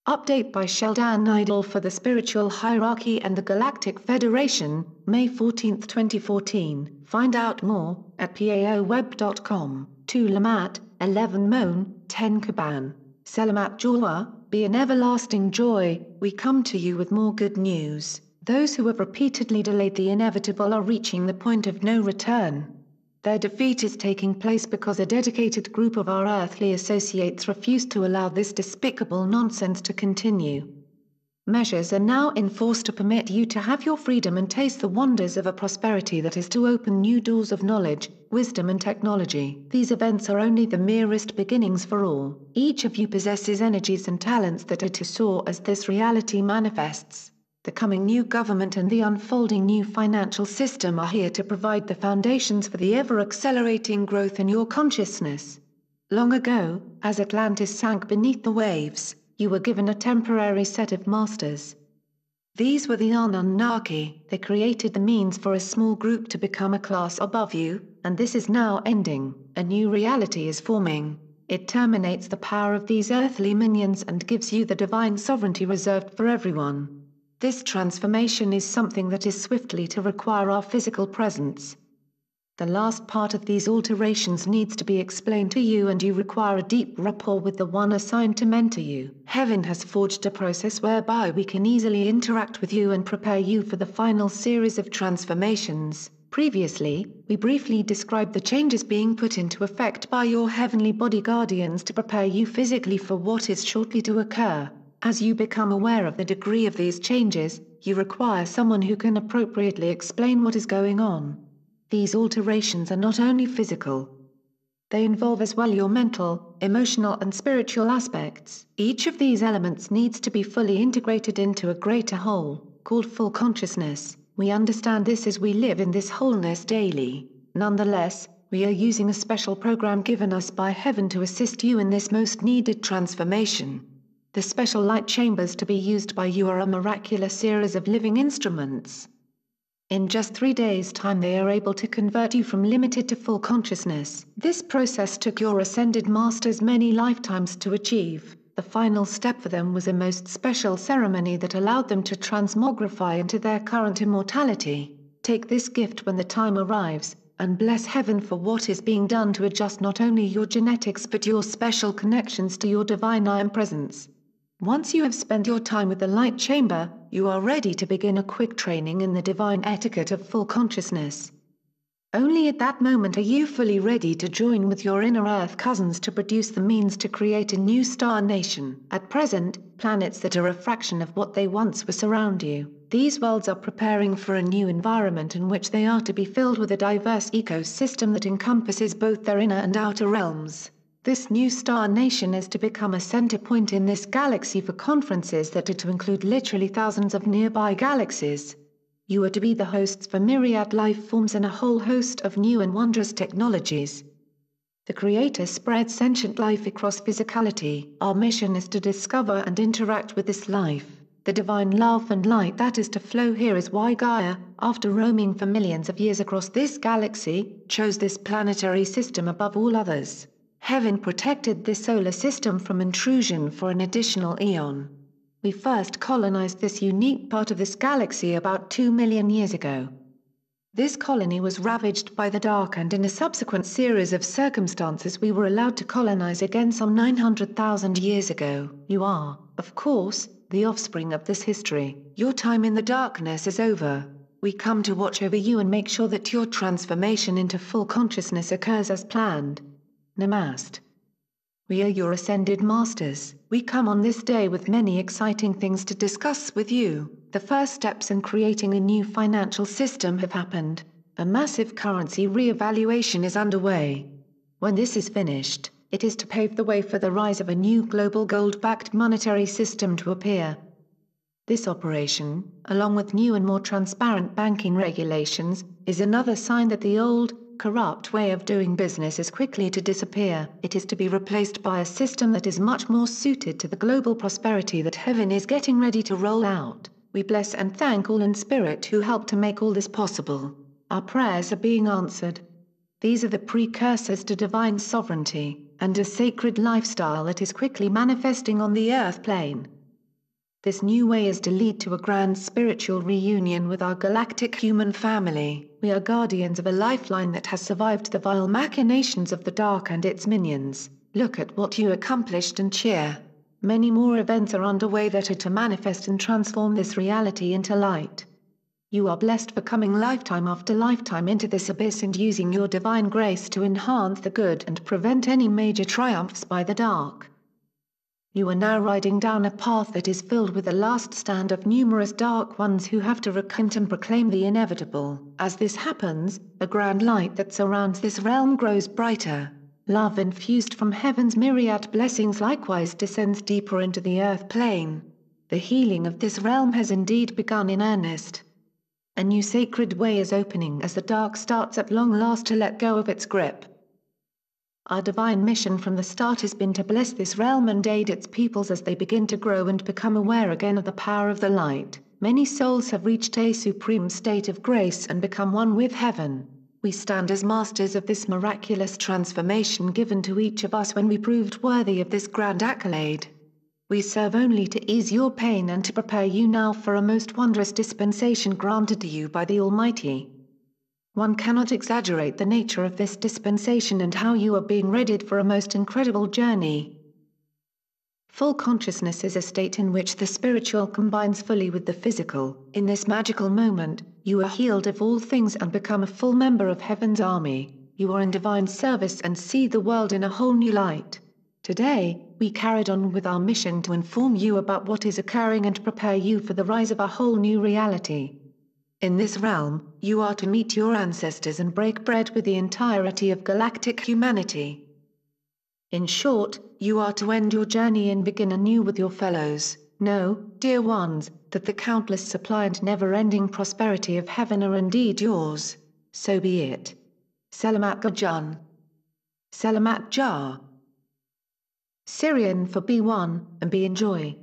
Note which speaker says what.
Speaker 1: Update by Sheldan Nidle for the Spiritual Hierarchy and the Galactic Federation, May 14, 2014. Find out more at paoweb.com. 2 Lamat, 11 Moan, 10 Caban. Selamat Jalwa, be an everlasting joy. We come to you with more good news. Those who have repeatedly delayed the inevitable are reaching the point of no return. Their defeat is taking place because a dedicated group of our earthly associates refuse to allow this despicable nonsense to continue. Measures are now in force to permit you to have your freedom and taste the wonders of a prosperity that is to open new doors of knowledge, wisdom and technology. These events are only the merest beginnings for all. Each of you possesses energies and talents that are to soar as this reality manifests. The coming new government and the unfolding new financial system are here to provide the foundations for the ever-accelerating growth in your consciousness. Long ago, as Atlantis sank beneath the waves, you were given a temporary set of masters. These were the Anunnaki. They created the means for a small group to become a class above you, and this is now ending. A new reality is forming. It terminates the power of these earthly minions and gives you the divine sovereignty reserved for everyone. This transformation is something that is swiftly to require our physical presence. The last part of these alterations needs to be explained to you, and you require a deep rapport with the one assigned to mentor you. Heaven has forged a process whereby we can easily interact with you and prepare you for the final series of transformations. Previously, we briefly described the changes being put into effect by your heavenly body guardians to prepare you physically for what is shortly to occur. As you become aware of the degree of these changes, you require someone who can appropriately explain what is going on. These alterations are not only physical. They involve as well your mental, emotional and spiritual aspects. Each of these elements needs to be fully integrated into a greater whole, called full consciousness. We understand this as we live in this wholeness daily. Nonetheless, we are using a special program given us by Heaven to assist you in this most needed transformation. The special light chambers to be used by you are a miraculous series of living instruments. In just 3 days' time they are able to convert you from limited to full consciousness. This process took your ascended masters many lifetimes to achieve. The final step for them was a most special ceremony that allowed them to transmogrify into their current immortality. Take this gift when the time arrives, and bless Heaven for what is being done to adjust not only your genetics but your special connections to your divine I Am presence. Once you have spent your time with the light chamber, you are ready to begin a quick training in the divine etiquette of full consciousness. Only at that moment are you fully ready to join with your inner Earth cousins to produce the means to create a new star nation. At present, planets that are a fraction of what they once were surround you. These worlds are preparing for a new environment in which they are to be filled with a diverse ecosystem that encompasses both their inner and outer realms. This new star nation is to become a center point in this galaxy for conferences that are to include literally thousands of nearby galaxies. You are to be the hosts for myriad life forms and a whole host of new and wondrous technologies. The Creator spreads sentient life across physicality. Our mission is to discover and interact with this life. The divine love and light that is to flow here is why Gaia, after roaming for millions of years across this galaxy, chose this planetary system above all others. Heaven protected this solar system from intrusion for an additional eon. We first colonized this unique part of this galaxy about 2 million years ago. This colony was ravaged by the dark, and in a subsequent series of circumstances we were allowed to colonize again some 900,000 years ago. You are, of course, the offspring of this history. Your time in the darkness is over. We come to watch over you and make sure that your transformation into full consciousness occurs as planned. Namaste. We are your ascended masters. We come on this day with many exciting things to discuss with you. The first steps in creating a new financial system have happened. A massive currency re-evaluation is underway. When this is finished, it is to pave the way for the rise of a new global gold-backed monetary system to appear. This operation, along with new and more transparent banking regulations, is another sign that the old, corrupt way of doing business is quickly to disappear. It is to be replaced by a system that is much more suited to the global prosperity that Heaven is getting ready to roll out. We bless and thank all in spirit who helped to make all this possible. Our prayers are being answered. These are the precursors to divine sovereignty, and a sacred lifestyle that is quickly manifesting on the earth plane. This new way is to lead to a grand spiritual reunion with our galactic human family. We are guardians of a lifeline that has survived the vile machinations of the Dark and its minions. Look at what you accomplished and cheer. Many more events are underway that are to manifest and transform this reality into light. You are blessed for coming lifetime after lifetime into this abyss and using your divine grace to enhance the good and prevent any major triumphs by the dark. You are now riding down a path that is filled with the last stand of numerous dark ones who have to recant and proclaim the inevitable. As this happens, a grand light that surrounds this realm grows brighter. Love infused from heaven's myriad blessings likewise descends deeper into the earth plane. The healing of this realm has indeed begun in earnest. A new sacred way is opening as the dark starts at long last to let go of its grip. Our divine mission from the start has been to bless this realm and aid its peoples as they begin to grow and become aware again of the power of the light. Many souls have reached a supreme state of grace and become one with heaven. We stand as masters of this miraculous transformation given to each of us when we proved worthy of this grand accolade. We serve only to ease your pain and to prepare you now for a most wondrous dispensation granted to you by the Almighty. One cannot exaggerate the nature of this dispensation and how you are being readied for a most incredible journey. Full consciousness is a state in which the spiritual combines fully with the physical. In this magical moment, you are healed of all things and become a full member of Heaven's army. You are in divine service and see the world in a whole new light. Today, we carried on with our mission to inform you about what is occurring and prepare you for the rise of a whole new reality. In this realm, you are to meet your ancestors and break bread with the entirety of galactic humanity. In short, you are to end your journey and begin anew with your fellows. Know, dear ones, that the countless supply and never-ending prosperity of heaven are indeed yours. So be it. Selamat Jalwa. Selamat Jalwa. Syrian for B1, and be enjoy.